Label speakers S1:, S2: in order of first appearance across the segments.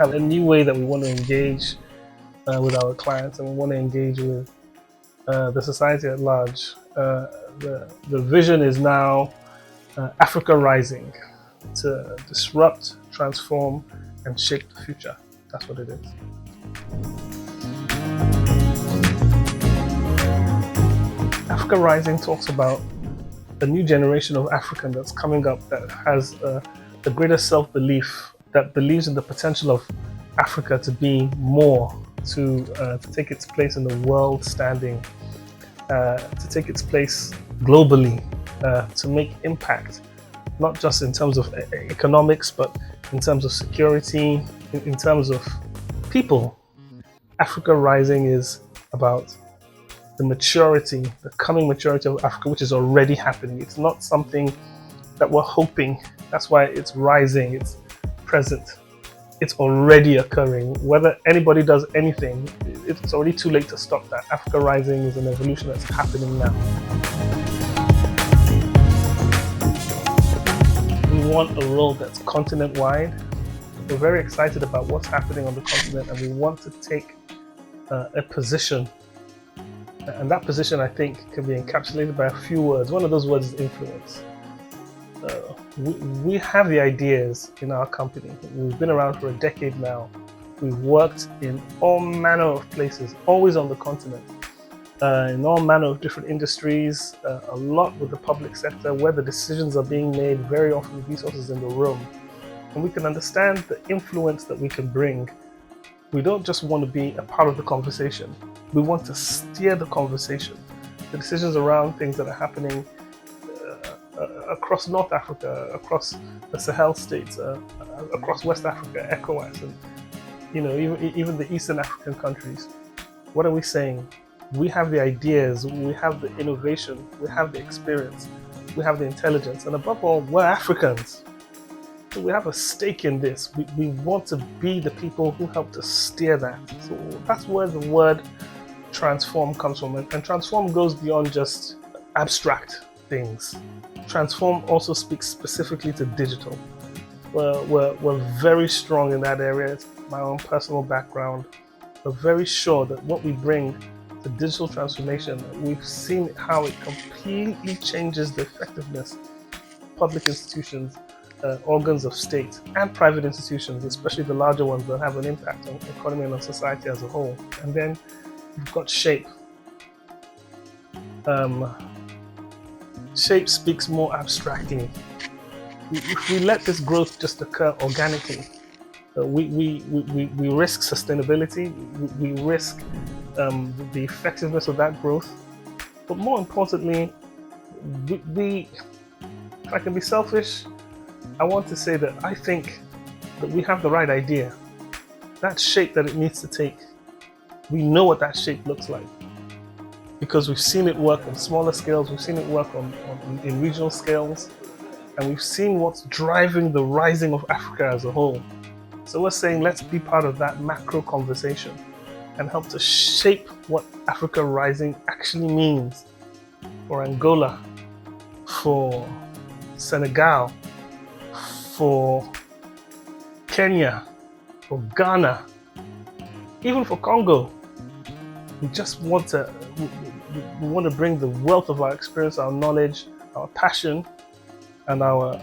S1: have a new way that we want to engage with our clients, and we want to engage with the society at large. The vision is now Africa rising to disrupt, transform, and shape the future. That's what it is. Africa Rising talks about a new generation of African that's coming up that has a greater self-belief, that believes in the potential of Africa to be more, to take its place in the world standing, to take its place globally, to make impact, not just in terms of economics, but in terms of security, in terms of people. Africa Rising is about the maturity, the coming maturity of Africa, which is already happening. It's not something that we're hoping. That's why it's rising, it's present, it's already occurring. Whether anybody does anything, it's already too late to stop that. Africa Rising is an evolution that's happening now. We want a role that's continent-wide. We're very excited about what's happening on the continent, and we want to take a position. And that position, I think, can be encapsulated by a few words. One of those words is influence. We have the ideas in our company. We've been around for a decade now. We've worked in all manner of places, always on the continent, in all manner of different industries, a lot with the public sector, where the decisions are being made. Very often VIISAUS is in the room. And we can understand the influence that we can bring. We don't just want to be a part of the conversation. We want to steer the conversation. The decisions around things that are happening across North Africa, across the Sahel states, across West Africa, ECOWAS, and even the Eastern African countries. What are we saying? We have the ideas, we have the innovation, we have the experience, we have the intelligence, and above all, we're Africans. So we have a stake in this. We want to be the people who help to steer that. So that's where the word transform comes from. And transform goes beyond just abstract things. Transform also speaks specifically to digital. We're very strong in that area. It's my own personal background. We're very sure that what we bring to digital transformation, we've seen how it completely changes the effectiveness of public institutions, organs of state, and private institutions, especially the larger ones that have an impact on the economy and on society as a whole. And then you've got shape. Shape speaks more abstractly. If we let this growth just occur organically, we risk sustainability, we risk the effectiveness of that growth. But more importantly, if I can be selfish, I want to say that I think that we have the right idea. That shape that it needs to take, we know what that shape looks like. Because we've seen it work on smaller scales, we've seen it work in regional scales, and we've seen what's driving the rising of Africa as a whole. So we're saying let's be part of that macro conversation and help to shape what Africa Rising actually means for Angola, for Senegal, for Kenya, for Ghana, even for Congo. We just want to bring the wealth of our experience, our knowledge, our passion, and our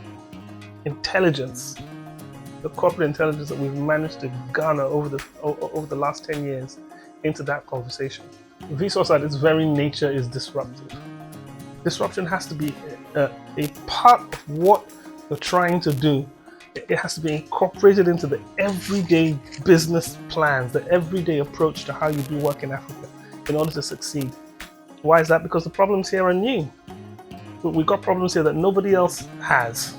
S1: intelligence, the corporate intelligence that we've managed to garner over the last 10 years, into that conversation. VIISAUS at its very nature is disruptive. Disruption has to be a part of what we're trying to do. It has to be incorporated into the everyday business plans, the everyday approach to how you do work in Africa in order to succeed. Why is that? Because the problems here are new. We've got problems here that nobody else has.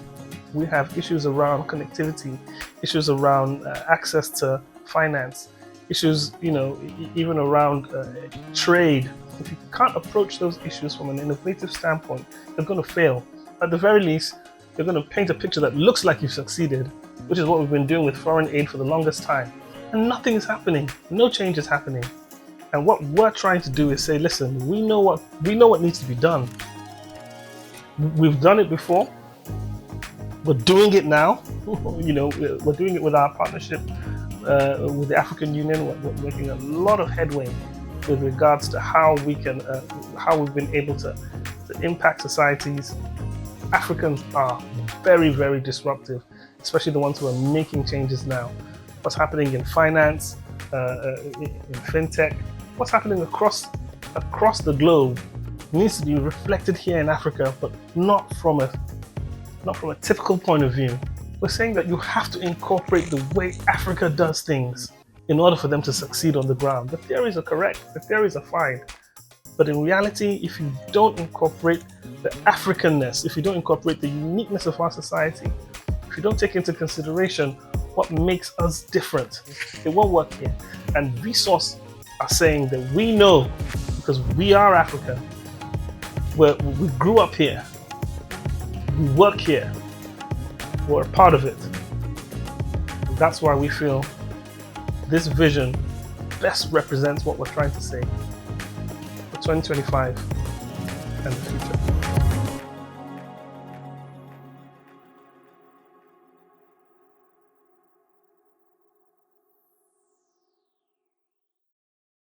S1: We have issues around connectivity, issues around access to finance, issues, even around trade. If you can't approach those issues from an innovative standpoint, you're going to fail. At the very least, you're going to paint a picture that looks like you've succeeded, which is what we've been doing with foreign aid for the longest time. And nothing is happening. No change is happening. And what we're trying to do is say, listen, we know what needs to be done. We've done it before. We're doing it now. We're doing it with our partnership with the African Union, we're making a lot of headway with regards to how we can, how we've been able to impact societies. Africans are very, very disruptive, especially the ones who are making changes now. What's happening in finance, in fintech, what's happening across the globe needs to be reflected here in Africa, but not from a typical point of view. We're saying that you have to incorporate the way Africa does things in order for them to succeed on the ground. The theories are correct, the theories are fine, but in reality, if you don't incorporate the Africanness, if you don't incorporate the uniqueness of our society, if you don't take into consideration what makes us different, it won't work here. And VIISAUS are saying that we know, because we are African, we grew up here, we work here, we're a part of it. And that's why we feel this vision best represents what we're trying to say for 2025 and the future.